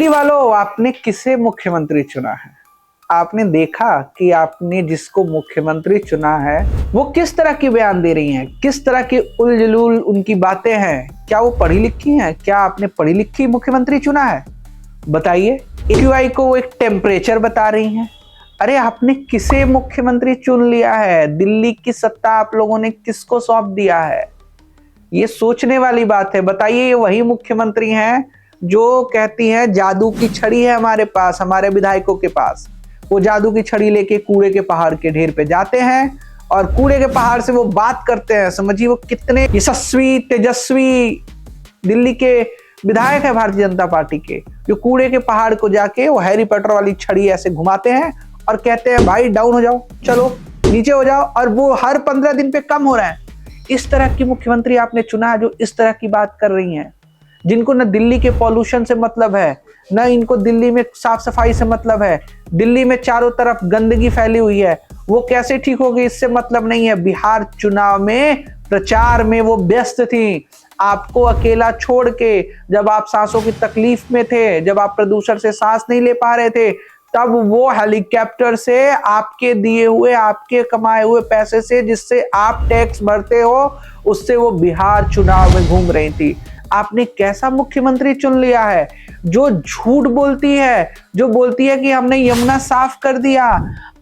दिल्ली वालों, आपने किसे मुख्यमंत्री चुना है? आपने देखा कि आपने जिसको मुख्यमंत्री चुना है वो किस तरह की बयान दे रही हैं, किस तरह की उलझुल उनकी बातें हैं। क्या वो पढ़ी लिखी हैं? क्या आपने पढ़ी लिखी मुख्यमंत्री चुना है? बताइए। एक्यूआई को वो एक टेम्परेचर बता रही हैं। अरे आपने किसे मुख्यमंत्री चुन लिया है? दिल्ली की सत्ता आप लोगों ने किसको सौंप दिया है? ये सोचने वाली बात है। बताइए, ये वही मुख्यमंत्री हैं जो कहती हैं जादू की छड़ी है हमारे पास, हमारे विधायकों के पास। वो जादू की छड़ी लेके कूड़े के पहाड़ के ढेर पे जाते हैं और कूड़े के पहाड़ से वो बात करते हैं। समझिए वो कितने यशस्वी तेजस्वी दिल्ली के विधायक है भारतीय जनता पार्टी के, जो कूड़े के पहाड़ को जाके वो हैरी पॉटर वाली छड़ी ऐसे घुमाते हैं और कहते हैं भाई डाउन हो जाओ, चलो नीचे हो जाओ, और वो हर 15 दिन पे कम हो रहे हैं। इस तरह की मुख्यमंत्री आपने चुना है जो इस तरह की बात कर रही हैं, जिनको न दिल्ली के पॉल्यूशन से मतलब है, न इनको दिल्ली में साफ सफाई से मतलब है। दिल्ली में चारों तरफ गंदगी फैली हुई है, वो कैसे ठीक होगी इससे मतलब नहीं है। बिहार चुनाव में प्रचार में वो व्यस्त थी, आपको अकेला छोड़ के। जब आप सांसों की तकलीफ में थे, जब आप प्रदूषण से सांस नहीं ले पा रहे थे, तब वो हेलीकॉप्टर से आपके दिए हुए, आपके कमाए हुए पैसे से, जिससे आप टैक्स भरते हो, उससे वो बिहार चुनाव में घूम रही थी। आपने कैसा मुख्यमंत्री चुन लिया है जो झूठ बोलती है, जो बोलती है कि हमने यमुना साफ कर दिया।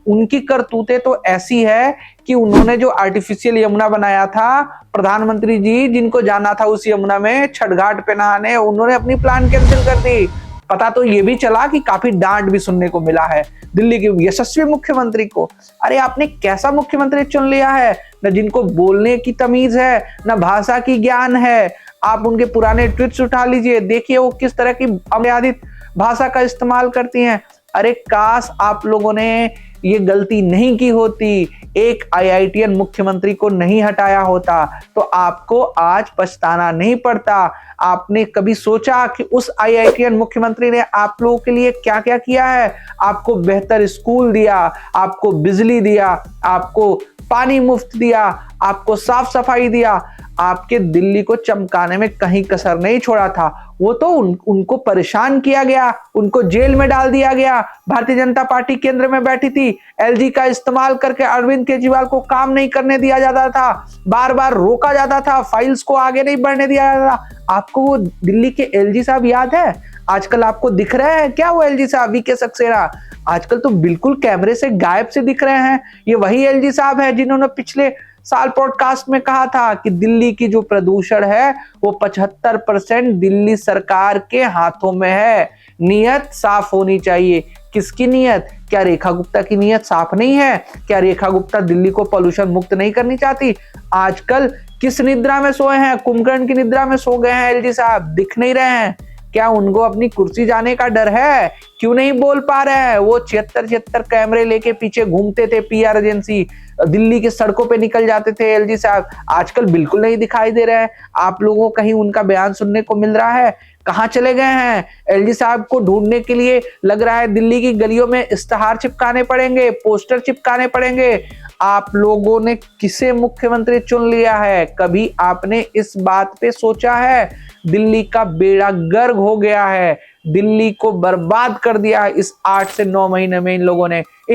उनकी करतूतें तो ऐसी है कि उन्होंने जो आर्टिफिशियल यमुना बनाया था, प्रधानमंत्री जी जिनको जाना था उस यमुना में छठ घाट पे नहाने, उन्होंने अपनी प्लान कैंसिल कर दी। पता तो ये भी चला कि काफी डांट भी सुनने को मिला है दिल्ली के यशस्वी मुख्यमंत्री को। अरे आपने कैसा मुख्यमंत्री चुन लिया है, न जिनको बोलने की तमीज है, न भाषा की ज्ञान है। आप उनके पुराने ट्वीट्स उठा लीजिए, देखिए वो किस तरह की अमर्यादित भाषा का इस्तेमाल करती हैं। अरे काश आप लोगों ने ये गलती नहीं की होती, एक आईआईटीएन मुख्यमंत्री को नहीं हटाया होता, तो आपको आज पछताना नहीं पड़ता। आपने कभी सोचा कि उस आईआईटीएन मुख्यमंत्री ने आप लोगों के लिए क्या क्या किया है? आपको बेहतर स्कूल दिया, आपको बिजली दिया, आपको पानी मुफ्त दिया, आपको साफ सफाई दिया, आपके दिल्ली को चमकाने में कहीं कसर नहीं छोड़ा था। वो तो उनको परेशान किया गया, उनको जेल में डाल दिया गया। भारतीय जनता पार्टी केंद्र में बैठी थी, एलजी का इस्तेमाल करके अरविंद केजरीवाल को काम नहीं करने दिया जाता था, बार बार रोका जाता था, फाइल्स को आगे नहीं बढ़ने दिया जाता था। आपको वो दिल्ली के एलजी साहब याद है? आजकल आपको दिख रहे हैं क्या वो एलजी साहब, वीके सक्सेना? आजकल तो बिल्कुल कैमरे से गायब से दिख रहे हैं। ये वही एलजी साहब है जिन्होंने पिछले साल पॉडकास्ट में कहा था कि दिल्ली की जो प्रदूषण है वो 75% दिल्ली सरकार के हाथों में है। नीयत साफ होनी चाहिए। किसकी नीयत? क्या रेखा गुप्ता की नीयत साफ नहीं है? क्या रेखा गुप्ता दिल्ली को पॉल्यूशन मुक्त नहीं करनी चाहती? आजकल किस निद्रा में सोए हैं? कुंभकर्ण की निद्रा में सो गए हैं एलजी साहब, दिख नहीं रहे हैं। क्या उनको अपनी कुर्सी जाने का डर है? क्यों नहीं बोल पा रहे हैं? वो 76 कैमरे लेके पीछे घूमते थे, पीआर एजेंसी, दिल्ली के सड़कों पे निकल जाते थे एलजी साहब। आजकल बिल्कुल नहीं दिखाई दे रहे हैं। आप लोगों को कहीं उनका बयान सुनने को मिल रहा है? कहाँ चले गए हैं? एलजी साहब को ढूंढने के लिए लग रहा है दिल्ली की गलियों में इश्तेहार चिपकाने पड़ेंगे, पोस्टर चिपकाने पड़ेंगे। आप लोगों ने किसे मुख्यमंत्री चुन लिया है? कभी आपने इस बात पे सोचा है? दिल्ली का बेड़ा गर्क हो गया है, दिल्ली को बर्बाद कर दिया है इस 8 से 9 महीने में। इन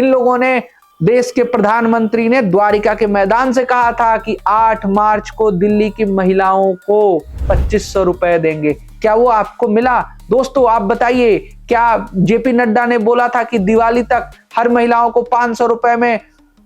लोगों ने देश के प्रधानमंत्री ने द्वारिका के मैदान से कहा था कि 8 मार्च को दिल्ली की महिलाओं को 2500 रुपए देंगे। क्या वो आपको मिला? दोस्तों आप बताइए, क्या जेपी नड्डा ने बोला था कि दिवाली तक हर महिलाओं को 500 रुपए में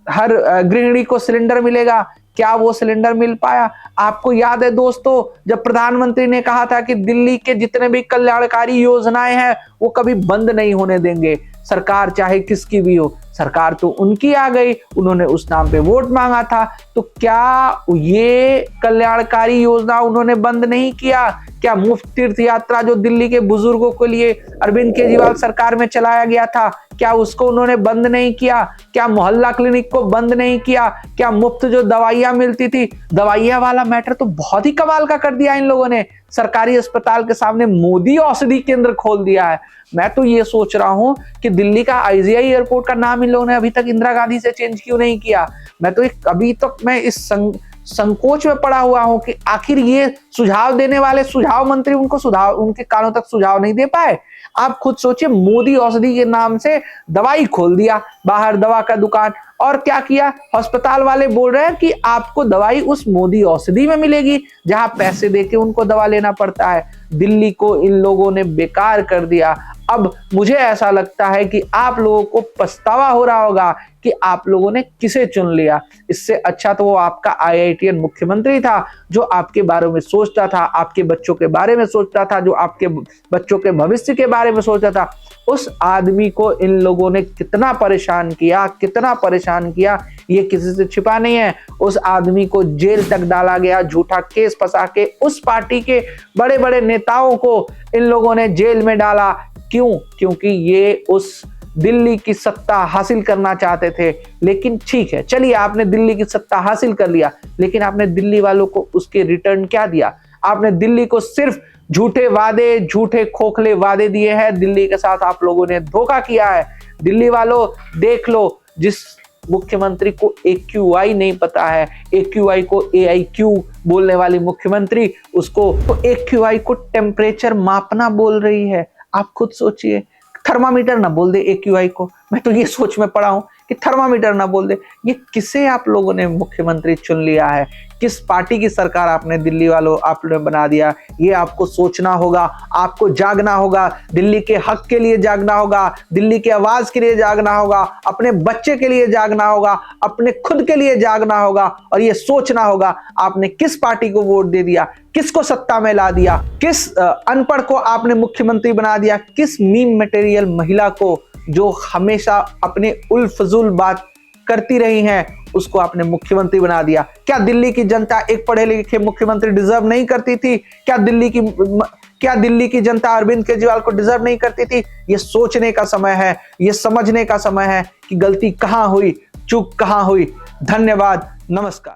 हर गृहिणी को सिलेंडर मिलेगा? क्या वो सिलेंडर मिल पाया? आपको याद है दोस्तों, जब प्रधानमंत्री ने कहा था कि दिल्ली के जितने भी कल्याणकारी योजनाएं हैं वो कभी बंद नहीं होने देंगे, सरकार चाहे किसकी भी हो। सरकार तो उनकी आ गई, उन्होंने उस नाम पे वोट मांगा था, तो क्या ये कल्याणकारी योजना उन्होंने बंद नहीं किया? क्या मुफ्त तीर्थ यात्रा जो दिल्ली के बुजुर्गों के लिए अरविंद केजरीवाल सरकार में चलाया गया था, क्या उसको उन्होंने बंद नहीं किया? क्या मोहल्ला क्लिनिक को बंद नहीं किया? क्या मुफ्त जो दवाइयां मिलती थी, दवाइयां वाला मैटर तो बहुत ही कमाल का कर दिया इन लोगों ने। सरकारी अस्पताल के सामने मोदी औषधि केंद्र खोल दिया है। मैं तो ये सोच रहा हूं कि दिल्ली का आईजीआई एयरपोर्ट का नाम इन लोगों ने अभी तक इंदिरा गांधी से चेंज क्यों नहीं किया? मैं तो अभी तक मैं इस संकोच में पड़ा हुआ हूं कि आखिर ये सुझाव देने वाले सुझाव मंत्री उनके कानों तक सुझाव नहीं दे पाए। आप खुद सोचिए, मोदी औषधि के नाम से दवाई खोल दिया, बाहर दवा का दुकान। और क्या किया, अस्पताल वाले बोल रहे हैं कि आपको दवाई उस मोदी औषधि में मिलेगी जहां पैसे देके उनको दवा लेना पड़ता है। दिल्ली को इन लोगों ने बेकार कर दिया। अब मुझे ऐसा लगता है कि आप लोगों को पछतावा हो रहा होगा कि आप लोगों ने किसे चुन लिया। इससे अच्छा तो वो आपका IITian मुख्यमंत्री था, जो आपके बारे में सोचता था, आपके बच्चों के बारे में सोचता था, जो आपके बच्चों के भविष्य के बारे में सोचता था। उस आदमी को इन लोगों ने कितना परेशान किया, ये किसी से छिपा नहीं है। उस आदमी को जेल तक डाला गया, झूठा केस फंसा के उस पार्टी के बड़े बड़े नेताओं को इन लोगों ने जेल में डाला। क्यों? क्योंकि ये उस दिल्ली की सत्ता हासिल करना चाहते थे। लेकिन ठीक है, चलिए, आपने दिल्ली की सत्ता हासिल कर लिया, लेकिन आपने दिल्ली वालों को उसके रिटर्न क्या दिया? आपने दिल्ली को सिर्फ झूठे वादे, झूठे खोखले वादे दिए हैं। दिल्ली के साथ आप लोगों ने धोखा किया है। दिल्ली वालों देख लो, जिस मुख्यमंत्री को AQI नहीं पता है, AQI को AIQ बोलने वाली मुख्यमंत्री, उसको तो AQI को टेम्परेचर मापना बोल रही है। आप खुद सोचिए, थर्मामीटर ना बोल दे AQI को। मैं तो ये सोच में पड़ा हूं कि थर्मामीटर ना बोल दे। ये किसे आप लोगों ने मुख्यमंत्री चुन लिया है? किस पार्टी की सरकार आपने दिल्ली वालों आपने बना दिया? ये आपको सोचना होगा, आपको जागना होगा, दिल्ली के हक के लिए जागना होगा, दिल्ली की आवाज के लिए जागना होगा, अपने बच्चे के लिए जागना होगा, अपने खुद के लिए जागना होगा, और ये सोचना होगा आपने किस पार्टी को वोट दे दिया, किसको सत्ता में ला दिया, किस अनपढ़ को आपने मुख्यमंत्री बना दिया, किस मीम मटेरियल महिला को जो हमेशा अपने उल फजूल बात करती रही हैं उसको आपने मुख्यमंत्री बना दिया। क्या दिल्ली की जनता एक पढ़े लिखे मुख्यमंत्री डिजर्व नहीं करती थी? क्या दिल्ली की जनता अरविंद केजरीवाल को डिजर्व नहीं करती थी? ये सोचने का समय है, ये समझने का समय है कि गलती कहां हुई, चूक कहां हुई। धन्यवाद, नमस्कार।